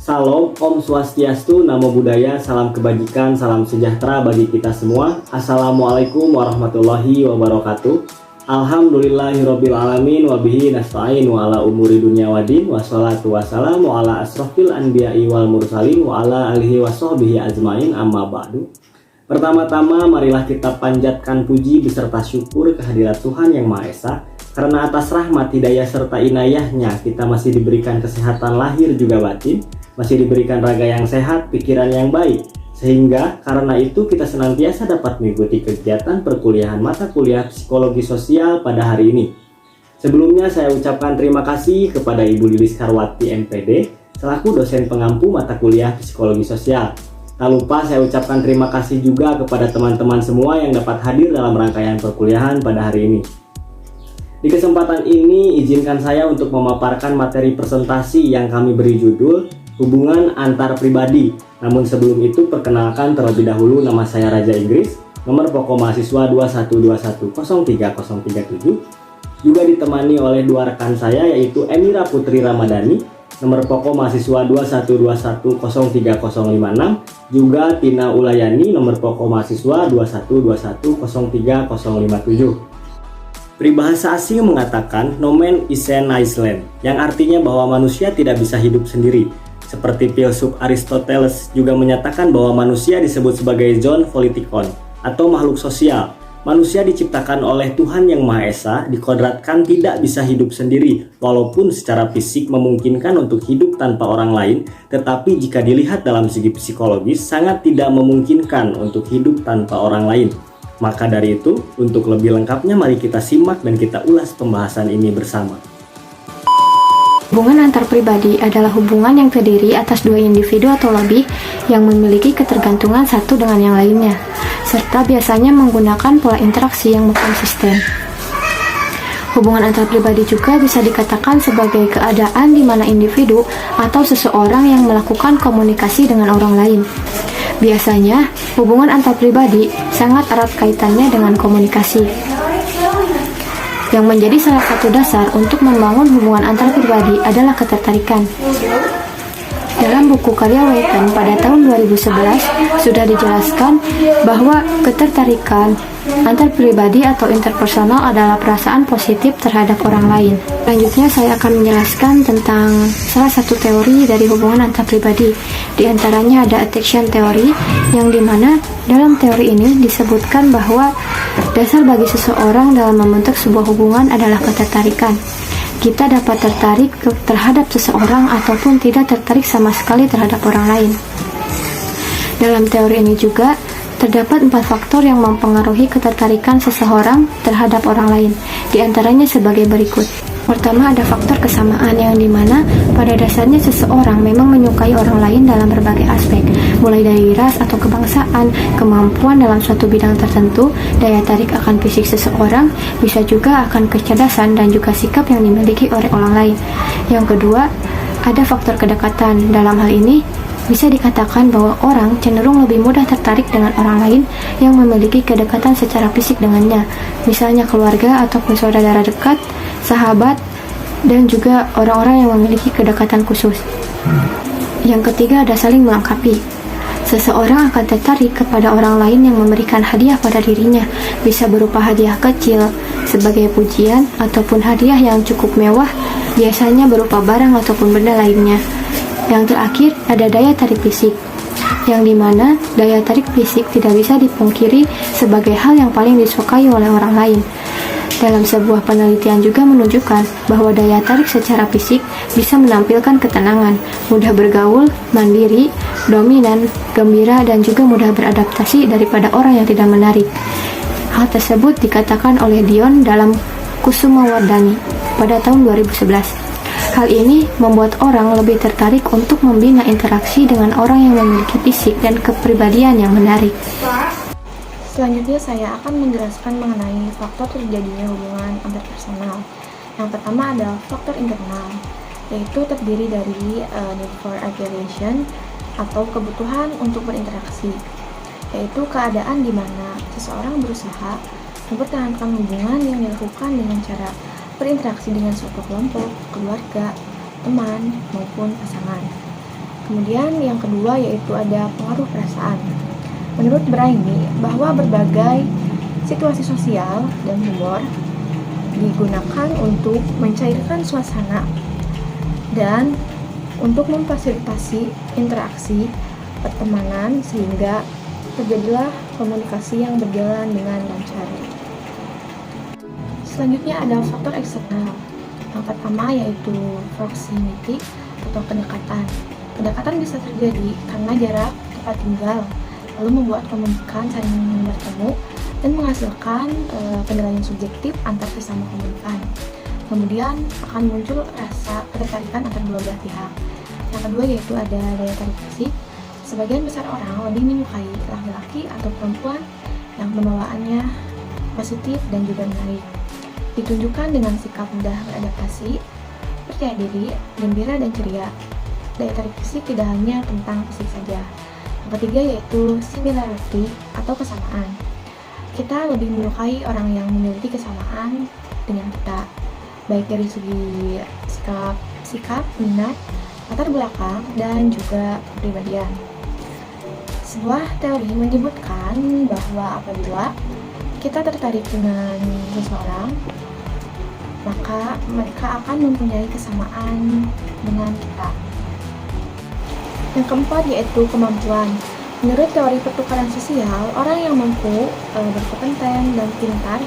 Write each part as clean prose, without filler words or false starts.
Salam, Om Swastiastu, Namo Buddhaya, salam kebajikan, salam sejahtera bagi kita semua. Assalamualaikum warahmatullahi wabarakatuh. Alhamdulillahirabbil alamin wa bihi nasta'in wa ala umuri dunya waddin wassalatu wassalamu ala asrofil anbiya'i wal mursalin wa ala alihi washabbihi ajmain amma ba'du. Pertama-tama marilah kita panjatkan puji beserta syukur kehadirat Tuhan Yang Maha Esa, karena atas rahmat, hidayah serta inayahnya kita masih diberikan kesehatan lahir juga batin, masih diberikan raga yang sehat, pikiran yang baik, sehingga karena itu kita senantiasa dapat mengikuti kegiatan perkuliahan mata kuliah psikologi sosial pada hari ini. Sebelumnya saya ucapkan terima kasih kepada Ibu Lilis Karwati MPD selaku dosen pengampu mata kuliah psikologi sosial. Tak lupa saya ucapkan terima kasih juga kepada teman-teman semua yang dapat hadir dalam rangkaian perkuliahan pada hari ini. Di kesempatan ini izinkan saya untuk memaparkan materi presentasi yang kami beri judul Hubungan Antar Pribadi. Namun sebelum itu perkenalkan terlebih dahulu, nama saya Raja Inggris, nomor pokok mahasiswa 212103037. Juga ditemani oleh dua rekan saya yaitu Emira Putri Ramadhani, nomor pokok mahasiswa 212103056, juga Tina Ulayani, nomor pokok mahasiswa 212103057. Peribahasa asing mengatakan no man is an island, yang artinya bahwa manusia tidak bisa hidup sendiri. Seperti filsuf Aristoteles juga menyatakan bahwa manusia disebut sebagai zoon politikon atau makhluk sosial. Manusia diciptakan oleh Tuhan Yang Maha Esa, dikodratkan tidak bisa hidup sendiri, walaupun secara fisik memungkinkan untuk hidup tanpa orang lain, tetapi jika dilihat dalam segi psikologis sangat tidak memungkinkan untuk hidup tanpa orang lain. Maka dari itu, untuk lebih lengkapnya mari kita simak dan kita ulas pembahasan ini bersama. Hubungan antar pribadi adalah hubungan yang terdiri atas dua individu atau lebih yang memiliki ketergantungan satu dengan yang lainnya, serta biasanya menggunakan pola interaksi yang konsisten. Hubungan antar pribadi juga bisa dikatakan sebagai keadaan di mana individu atau seseorang yang melakukan komunikasi dengan orang lain. Biasanya, hubungan antar pribadi sangat erat kaitannya dengan komunikasi, yang menjadi salah satu dasar untuk membangun hubungan antar pribadi adalah ketertarikan. Dalam buku karya Witten pada tahun 2011 sudah dijelaskan bahwa ketertarikan antar pribadi atau interpersonal adalah perasaan positif terhadap orang lain. Selanjutnya saya akan menjelaskan tentang salah satu teori dari hubungan antar pribadi. Di antaranya ada attraction theory, yang dimana dalam teori ini disebutkan bahwa dasar bagi seseorang dalam membentuk sebuah hubungan adalah ketertarikan. Kita dapat tertarik terhadap seseorang ataupun tidak tertarik sama sekali terhadap orang lain. Dalam teori ini juga terdapat 4 faktor yang mempengaruhi ketertarikan seseorang terhadap orang lain. Di antaranya sebagai berikut. Pertama, ada faktor kesamaan, yang dimana pada dasarnya seseorang memang menyukai orang lain dalam berbagai aspek, mulai dari ras atau kebangsaan, kemampuan dalam suatu bidang tertentu, daya tarik akan fisik seseorang, bisa juga akan kecerdasan dan juga sikap yang dimiliki oleh orang lain. Yang kedua, ada faktor kedekatan. Dalam hal ini bisa dikatakan bahwa orang cenderung lebih mudah tertarik dengan orang lain yang memiliki kedekatan secara fisik dengannya, misalnya keluarga ataupun saudara dekat, sahabat, dan juga orang-orang yang memiliki kedekatan khusus. Yang ketiga, ada saling melengkapi. Seseorang akan tertarik kepada orang lain yang memberikan hadiah pada dirinya, bisa berupa hadiah kecil sebagai pujian ataupun hadiah yang cukup mewah, biasanya berupa barang ataupun benda lainnya. Yang terakhir, ada daya tarik fisik, yang dimana daya tarik fisik tidak bisa dipungkiri sebagai hal yang paling disukai oleh orang lain. Dalam sebuah penelitian juga menunjukkan bahwa daya tarik secara fisik bisa menampilkan ketenangan, mudah bergaul, mandiri, dominan, gembira, dan juga mudah beradaptasi daripada orang yang tidak menarik. Hal tersebut dikatakan oleh Dion dalam Kusumawardhani pada tahun 2011. Hal ini membuat orang lebih tertarik untuk membina interaksi dengan orang yang memiliki fisik dan kepribadian yang menarik. Selanjutnya saya akan menjelaskan mengenai faktor terjadinya hubungan antarpersonal. Yang pertama adalah faktor internal, yaitu terdiri dari need for affiliation atau kebutuhan untuk berinteraksi, yaitu keadaan di mana seseorang berusaha mempertahankan hubungan yang dilakukan dengan cara berinteraksi dengan suatu kelompok, keluarga, teman, maupun pasangan. Kemudian yang kedua yaitu ada pengaruh perasaan. Menurut Brainy, bahwa berbagai situasi sosial dan humor digunakan untuk mencairkan suasana dan untuk memfasilitasi interaksi pertemanan sehingga terjadilah komunikasi yang berjalan dengan lancar. Selanjutnya ada faktor eksternal. Yang pertama yaitu proximity atau kedekatan. Kedekatan bisa terjadi karena jarak tempat tinggal, lalu membuat komunikan saling bertemu dan menghasilkan penilaian subjektif antar sesama komunikan. Kemudian akan muncul rasa ketertarikan antar dua belah pihak. Yang kedua yaitu ada daya tarik fisik. Sebagian besar orang lebih menyukai laki-laki atau perempuan yang penolaannya positif dan juga menarik. Ditunjukkan dengan sikap mudah beradaptasi, percaya diri, gembira dan ceria. Daya tarik fisik tidak hanya tentang fisik saja. Yang ketiga yaitu similarity atau kesamaan. Kita lebih menyukai orang yang memiliki kesamaan dengan kita, baik dari segi sikap, minat, latar belakang, dan juga kepribadian. Sebuah teori menyebutkan bahwa apabila kita tertarik dengan seseorang, maka mereka akan mempunyai kesamaan dengan kita. Yang keempat yaitu kemampuan. Menurut teori pertukaran sosial, orang yang mampu, berkompeten, dan pintar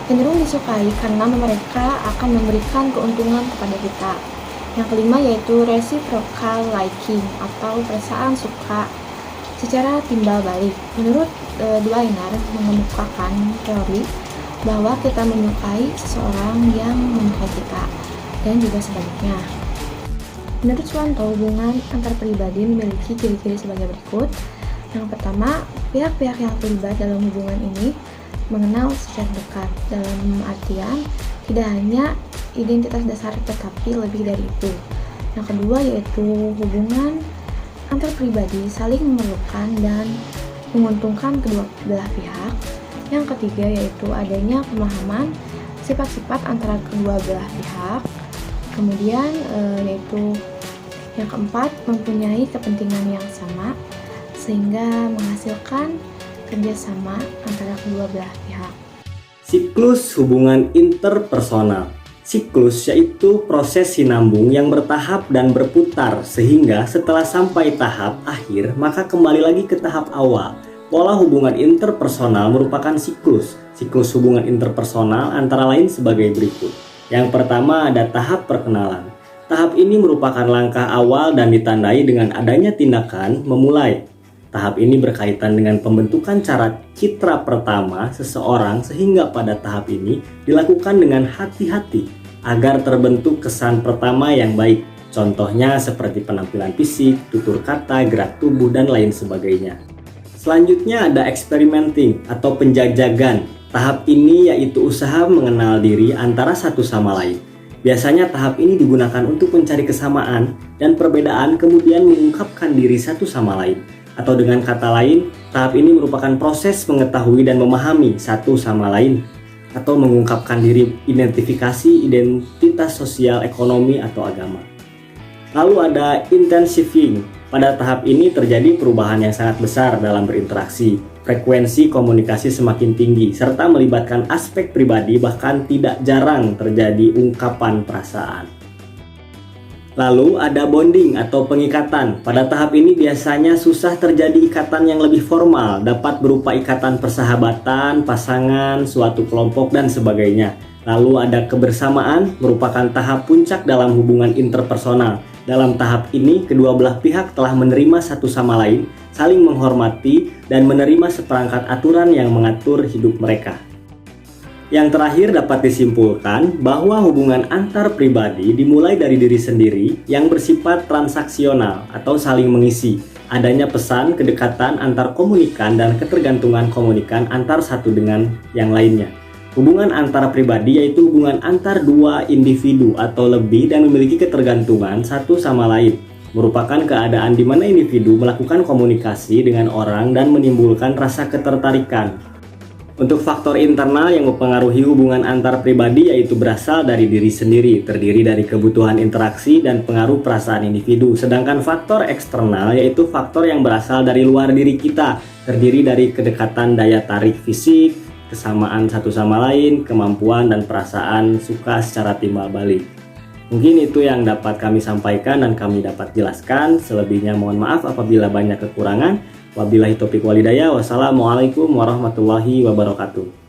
cenderung disukai karena mereka akan memberikan keuntungan kepada kita. Yang kelima yaitu reciprocal liking atau perasaan suka secara timbal balik. Menurut Dwyer mengemukakan teori bahwa kita menyukai seseorang yang menyukai kita dan juga sebaliknya. Menurut Swanto, hubungan antar pribadi memiliki ciri-ciri sebagai berikut. Yang pertama, pihak-pihak yang terlibat dalam hubungan ini mengenal secara dekat, dalam artian tidak hanya identitas dasar tetapi lebih dari itu. Yang kedua yaitu hubungan antar pribadi saling memerlukan dan menguntungkan kedua belah pihak. Yang ketiga yaitu adanya pemahaman sifat-sifat antara kedua belah pihak. Kemudian yaitu yang keempat, mempunyai kepentingan yang sama sehingga menghasilkan kerjasama antara kedua belah pihak. Siklus hubungan interpersonal. Siklus yaitu proses sinambung yang bertahap dan berputar sehingga setelah sampai tahap akhir maka kembali lagi ke tahap awal. Pola hubungan interpersonal merupakan siklus. Siklus hubungan interpersonal antara lain sebagai berikut. Yang pertama ada tahap perkenalan. Tahap ini merupakan langkah awal dan ditandai dengan adanya tindakan memulai. Tahap ini berkaitan dengan pembentukan cara citra pertama seseorang sehingga pada tahap ini dilakukan dengan hati-hati agar terbentuk kesan pertama yang baik. Contohnya seperti penampilan fisik, tutur kata, gerak tubuh, dan lain sebagainya. Selanjutnya ada experimenting atau penjajagan. Tahap ini yaitu usaha mengenal diri antara satu sama lain. Biasanya tahap ini digunakan untuk mencari kesamaan dan perbedaan kemudian mengungkapkan diri satu sama lain. Atau dengan kata lain, tahap ini merupakan proses mengetahui dan memahami satu sama lain atau mengungkapkan diri, identifikasi, identitas sosial, ekonomi, atau agama. Lalu ada intensifying. Pada tahap ini terjadi perubahan yang sangat besar dalam berinteraksi. Frekuensi komunikasi semakin tinggi serta melibatkan aspek pribadi, bahkan tidak jarang terjadi ungkapan perasaan. Lalu ada bonding atau pengikatan. Pada tahap ini biasanya susah terjadi ikatan yang lebih formal, dapat berupa ikatan persahabatan, pasangan, suatu kelompok, dan sebagainya. Lalu ada kebersamaan, merupakan tahap puncak dalam hubungan interpersonal. Dalam tahap ini, kedua belah pihak telah menerima satu sama lain, saling menghormati, dan menerima seperangkat aturan yang mengatur hidup mereka. Yang terakhir dapat disimpulkan bahwa hubungan antar pribadi dimulai dari diri sendiri yang bersifat transaksional atau saling mengisi. Adanya pesan, kedekatan antar komunikan, dan ketergantungan komunikan antar satu dengan yang lainnya. Hubungan antar pribadi yaitu hubungan antar dua individu atau lebih dan memiliki ketergantungan satu sama lain. Merupakan keadaan di mana individu melakukan komunikasi dengan orang dan menimbulkan rasa ketertarikan. Untuk faktor internal yang mempengaruhi hubungan antar pribadi yaitu berasal dari diri sendiri, terdiri dari kebutuhan interaksi dan pengaruh perasaan individu. Sedangkan faktor eksternal yaitu faktor yang berasal dari luar diri kita, terdiri dari kedekatan daya tarik fisik, kesamaan satu sama lain, kemampuan dan perasaan suka secara timbal balik. Mungkin itu yang dapat kami sampaikan dan kami dapat jelaskan. Selebihnya mohon maaf apabila banyak kekurangan. Wabillahi taufiq walhidayah. Wassalamualaikum warahmatullahi wabarakatuh.